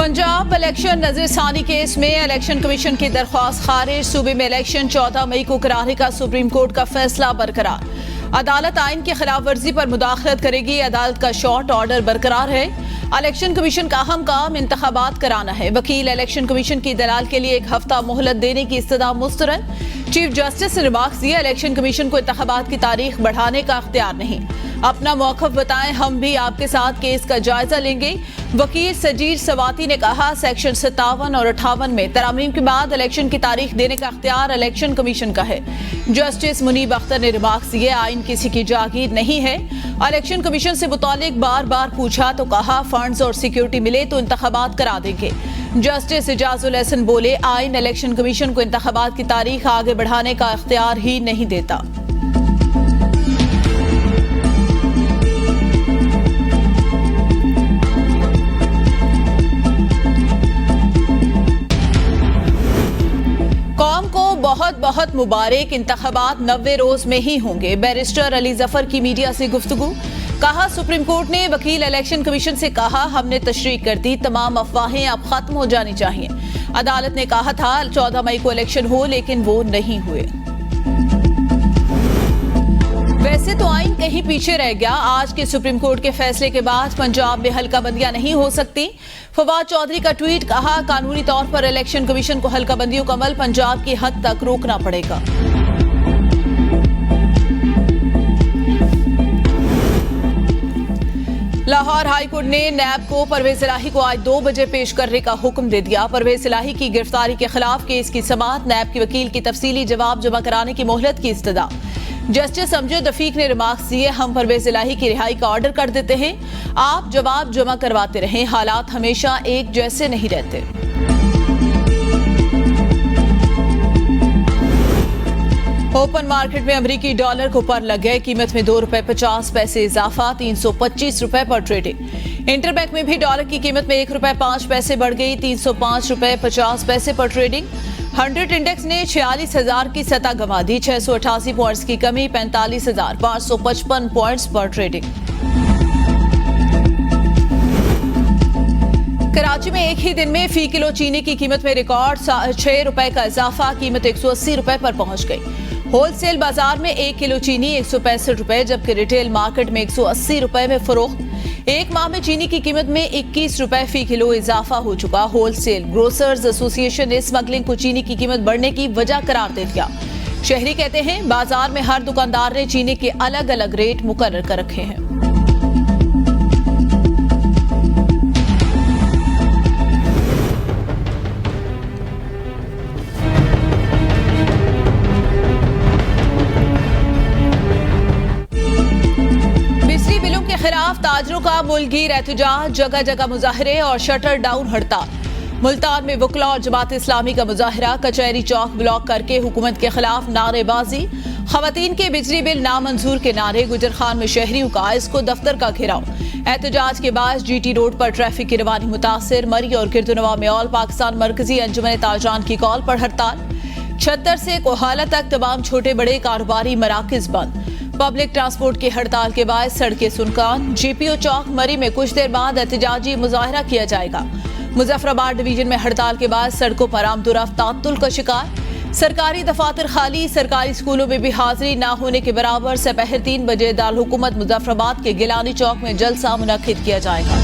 Punjab election नजरसानी case में election commission की दरख्वास्त खारिज। सूबे में इलेक्शन 14 मई को कराने का सुप्रीम कोर्ट का फैसला बरकरार। अदालत आइन की खिलाफ वर्जी पर मुदाखलत करेगी। अदालत का शॉर्ट ऑर्डर बरकरार है। इलेक्शन कमीशन का अहम काम इंतखाबात कराना है। वकील इलेक्शन कमीशन की दलाल के लिए 1 हफ्ता मोहलत देने की इस्तदा मुस्तरद। चीफ जस्टिस ने रिमार्क्स दिया, इलेक्शन कमीशन को इंतखाबात की तारीख बढ़ाने का अख्तियार नहीं। अपना मौक़िफ़ बताएं, हम भी आपके साथ केस का जायजा लेंगे। वकील सजीर सवाती ने कहा, सेक्शन 57 और 58 में तरामीम के बाद इलेक्शन की तारीख देने का अख्तियार इलेक्शन कमीशन का है। जस्टिस मुनीब अख्तर ने रिमार्क्स दिए, आइन किसी की जागीर नहीं है। इलेक्शन कमीशन से मुतालिक बार बार पूछा तो कहा फंड्स और सिक्योरिटी मिले तो इंतखाबात करा देंगे। जस्टिस इजाजुल हसन बोले, आइन इलेक्शन कमीशन को इंतखाबात की तारीख आगे बढ़ाने का अख्तियार ही नहीं देता। कौम को बहुत बहुत मुबारक, इंतखाबात 90 रोज में ही होंगे। बैरिस्टर अली जफर की मीडिया से गुफ्तगू। कहा, सुप्रीम कोर्ट ने वकील इलेक्शन कमीशन से कहा, हमने तशरीह कर दी, तमाम अफवाहें अब खत्म हो जानी चाहिए। अदालत ने कहा था 14 मई को इलेक्शन हो, लेकिन वो नहीं हुए। वैसे तो आइन कहीं पीछे रह गया। आज के सुप्रीम कोर्ट के फैसले के बाद पंजाब में हल्काबंदियां नहीं हो सकती। फवाद चौधरी का ट्वीट। कहा, कानूनी तौर पर इलेक्शन कमीशन को हल्काबंदियों का अमल पंजाब की हद तक रोकना पड़ेगा। लाहौर हाई कोर्ट ने नैब को परवेज इलाही को आज 2 बजे पेश करने का हुक्म दे दिया। परवेज इलाही की गिरफ्तारी के खिलाफ केस की समाअत। नैब के वकील की तफसीली जवाब जमा कराने की मोहलत की इस्तदा। जस्टिस अमजद रफीक ने रिमार्क्स दिए, हम परवेज इलाही की रिहाई का ऑर्डर कर देते हैं, आप जवाब जमा करवाते रहें। हालात हमेशा एक जैसे नहीं रहते। ओपन मार्केट में अमरीकी डॉलर को पर लग गए। कीमत में ₹2.50 इजाफा, 325 रुपए पर ट्रेडिंग। इंटरबैंक में भी डॉलर की कीमत में ₹1.05 बढ़ गई, ₹305.50 पर ट्रेडिंग। 100 इंडेक्स ने 46,000 की सतह गंवा दी। 688 पॉइंट्स की कमी, 45,555 पॉइंट्स पर ट्रेडिंग। कराची में एक ही दिन में फी किलो चीनी की कीमत में रिकॉर्ड ₹6 का इजाफा, कीमत 180 रुपए पर पहुंच गई। होलसेल बाजार में 1 किलो चीनी 165 रुपए, जबकि रिटेल मार्केट में 180 रुपए में फरोख्त। एक माह में चीनी की कीमत में 21 रुपए फी किलो इजाफा हो चुका। होलसेल ग्रोसर्स एसोसिएशन ने स्मगलिंग को चीनी की कीमत बढ़ने की वजह करार दे दिया। शहरी कहते हैं, बाजार में हर दुकानदार ने चीनी के अलग अलग रेट मुकर्रर कर रखे हैं। खिलाफ ताजरों का मुल्कगीर एहतजाज, जगह जगह मुजाहरे और शटर डाउन हड़ताल। मुल्तान में वकला और जमात इस्लामी का मुजाहरा, कचहरी चौक ब्लॉक करके हुकूमत के खिलाफ नारेबाजी। खवातीन के बिजली बिल नामंजूर के नारे। गुजर खान में शहरियों का इसको दफ्तर का घेराव। एहतजाज के बाद GT रोड पर ट्रैफिक की रवानी मुतासिर। मरी और किरदुनवा में ऑल पाकिस्तान मरकजी अंजुमन ताजरान की कॉल पर हड़ताल। 76 से कोहाला तक तमाम छोटे बड़े कारोबारी मराकज बंद। पब्लिक ट्रांसपोर्ट की हड़ताल के बाद सड़कें सुनसान। GPO चौक मरी में कुछ देर बाद एहतजाजी मुजाहरा किया जाएगा। मुजफ्फराबाद डिवीजन में हड़ताल के बाद सड़कों पर आमदोरफ्त ताअत्तुल का शिकार। सरकारी दफातर खाली, सरकारी स्कूलों में भी हाजिरी ना होने के बराबर। सपहर 3 बजे दारुल हुकूमत मुजफ्फराबाद के गिलानी चौक में जलसा मुनक्किद किया जाएगा।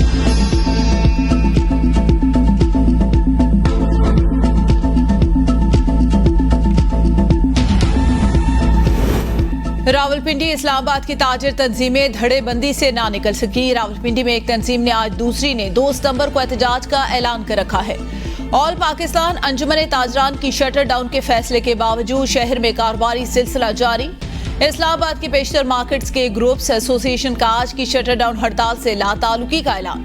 रावलपिंडी इस्लामाबाद की ताजिर तंजीमें धड़ेबंदी से ना निकल सकी। रावलपिंडी में एक तंजीम ने आज, दूसरी ने 2 सितंबर को एहतजाज का ऐलान कर रखा है। ऑल पाकिस्तान अंजुमन ताजरान की शटर डाउन के फैसले के बावजूद शहर में कारोबारी सिलसिला जारी। इस्लामाबाद के पेशतर मार्केट्स के ग्रुप्स एसोसिएशन का आज की शटर डाउन हड़ताल से लातालुकी का ऐलान।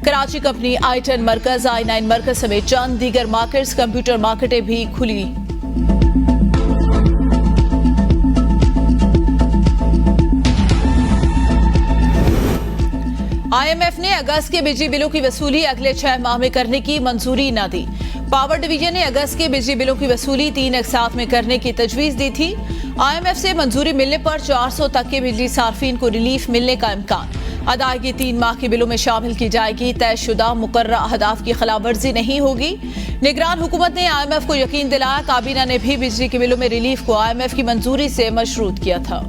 कराची कंपनी, I10 मरकज, I9 मरकज समेत चंद दीगर मार्केट्स, कंप्यूटर मार्केटें भी खुली। IMF ने अगस्त के बिजली बिलों की वसूली अगले 6 माह में करने की मंजूरी न दी। पावर डिवीजन ने अगस्त के बिजली बिलों की वसूली 3 अकसात में करने की तजवीज दी थी। IMF से मंजूरी मिलने पर 400 तक के बिजली सार्फिन को रिलीफ मिलने का इम्कान। अदायगी 3 माह के बिलों में शामिल की जाएगी। तयशुदा मुकर्रर अहदाफ की खिलाफवर्जी नहीं होगी। निगरान हुकूमत ने IMF को यकीन दिलाया। काबीना ने भी बिजली के बिलों में रिलीफ को IMF की मंजूरी से मशरूत किया था।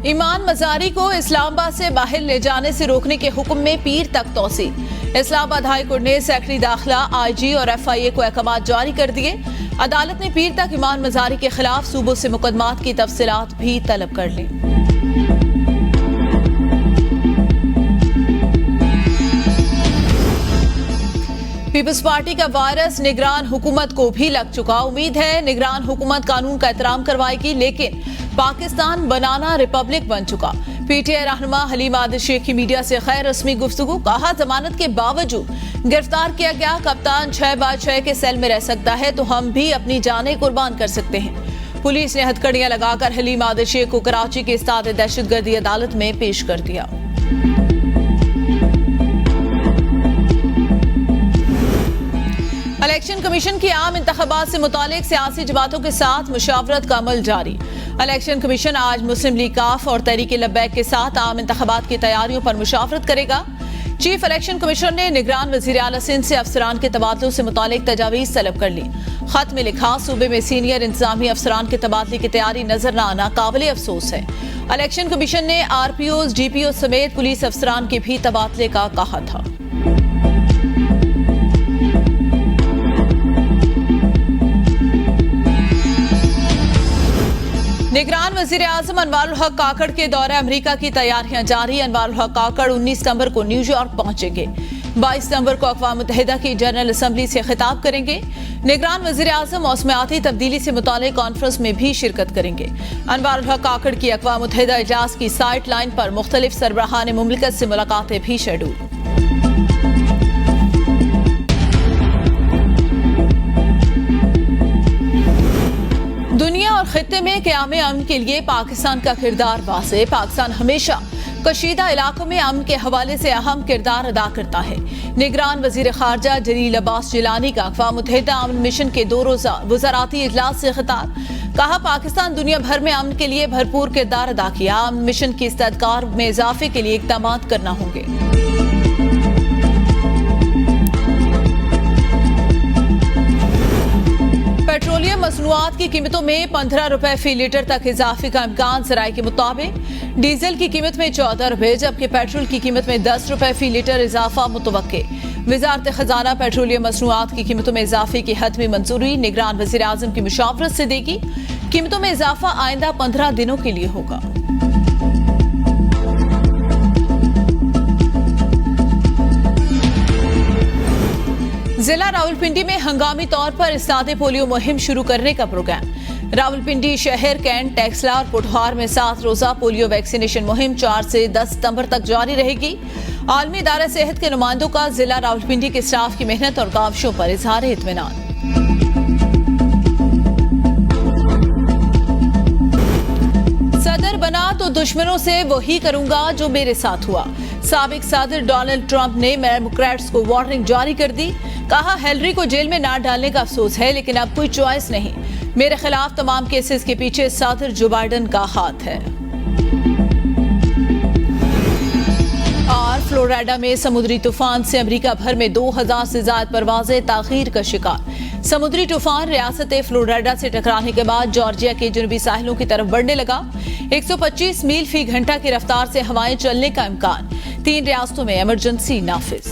ईमान मजारी को इस्लामाबाद से बाहर ले जाने से रोकने के हुक्म में पीर तक तोसी। इस्लामाबाद हाई कोर्ट ने सेक्रेटरी दाखिला, IG और FIA को अहकाम जारी कर दिए। अदालत ने पीर तक ईमान मजारी के खिलाफ सूबों से मुकदमात की तफसीलात भी तलब कर ली। पीपल्स पार्टी का वायरस निगरान हुकूमत को भी लग चुका। उम्मीद है निगरान हुकूमत कानून का एहतराम करवाएगी, लेकिन पाकिस्तान बनाना रिपब्लिक बन चुका। PTI रहनुमा हलीम आदिल शेख की मीडिया से गैर रस्मी गुफ्तगू। कहा, जमानत के बावजूद गिरफ्तार किया गया कप्तान 6x6 के सेल में रह सकता है तो हम भी अपनी जानें कुर्बान कर सकते हैं। पुलिस ने हथकड़ियां लगाकर हलीम आदिल शेख को कराची के इस्ताद दहशतगर्दी अदालत में पेश कर दिया। इलेक्शन कमीशन की आम इंतखाबात से मुतालिक सियासी जमातों के साथ मुशावरत का अमल जारी। इलेक्शन कमीशन आज मुस्लिम लीग काफ और तहरीक लब्बैक के साथ आम इंतखाबात की तैयारियों पर मुशावरत करेगा। चीफ इलेक्शन कमीशनर ने निगरान वजीर आला सिंध से अफसरान के तबादलों से मुतालिक तजावीज़ तलब कर ली। खत में लिखा, सूबे में सीनियर इंतजामी अफसरान के तबादले की तैयारी नजर न आना काबिल अफसोस है। इलेक्शन कमीशन ने RPOs, DPO समेत पुलिस अफसरान के भी तबादले का कहा था। निगरान वजीर आजम अनवारुल हक काकड़ के दौरे अमेरिका की तैयारियां जारी। अनवारुल हक काकड़ 19 सितंबर को न्यूयॉर्क पहुंचेंगे। 22 सितंबर को अक़वाम मुत्तहिदा की जनरल असम्बली से खिताब करेंगे। निगरान वजीर आजम मौसमियाती तब्दीली से मुतालिक कॉन्फ्रेंस में भी शिरकत करेंगे। अनवारुल हक काकड़ की अक़वाम मुत्तहिदा इजलास की साइट लाइन पर मुख्तलिफ सरबराहान मुमलिकत से मुलाकातें भी शेड्यूल। दुनिया और खित्ते में क़याम अमन के लिए पाकिस्तान का किरदार वाज़े। पाकिस्तान हमेशा कशीदा इलाकों में अमन के हवाले से अहम किरदार अदा करता है। निगरान वजीर खारजा जलील अब्बास जिलानी का अक़वाम मुत्तहिदा अमन मिशन के 2 रोज़ा वज़ाराती इजलास से खिताब। कहा, पाकिस्तान दुनिया भर में अमन के लिए भरपूर किरदार अदा किया। अमन मिशन की इस्तेदाद में इजाफे के लिए इक़दाम करना होंगे। पेट्रोलियम मसनूआत की कीमतों में 15 रुपए फी लीटर तक इजाफे का इम्कान। ज़राए के मुताबिक डीजल की कीमत में 14 रुपए जबकि पेट्रोल की कीमत में 10 रुपए फी लीटर इजाफा मुतवक्के। वजारत खजाना पेट्रोलियम मसनूआत की कीमतों में इजाफे की हतमी मंजूरी निगरान वजीर आजम की मुशावरत से देगी। कीमतों में इजाफा आइंदा 15 दिनों के लिए होगा। जिला रावलपिंडी में हंगामी तौर पर इस्तादे पोलियो मुहिम शुरू करने का प्रोग्राम। रावलपिंडी शहर, कैंट, टेक्सला और पुठवार में 7 रोजा पोलियो वैक्सीनेशन मुहिम 4 से 10 सितंबर तक जारी रहेगी। आलमी इदारा सेहत के नुमाइंदों का जिला रावलपिंडी के स्टाफ की मेहनत और काविशों पर इजहार इत्मीनान। सदर बना तो दुश्मनों से वही करूंगा जो मेरे साथ हुआ। साबिक सदर डोनाल्ड ट्रंप ने डेमोक्रेट्स को वार्निंग जारी कर दी। कहा, हिलरी को जेल में ना डालने का अफसोस है लेकिन अब कोई चॉइस नहीं। मेरे खिलाफ तमाम केसेस के पीछे सदर जो बाइडेन का हाथ है। और फ्लोरिडा में समुद्री तूफान से अमेरिका भर में 2000 से ज्यादा परवाजें ताखीर का शिकार। समुद्री तूफान रियासत फ्लोरिडा से टकराने के बाद जॉर्जिया के जनूबी साहिलों की तरफ बढ़ने लगा। 125 मील फी घंटा की रफ्तार से हवाएं चलने का इम्कान। 3 रियासतों में इमरजेंसी नाफिज।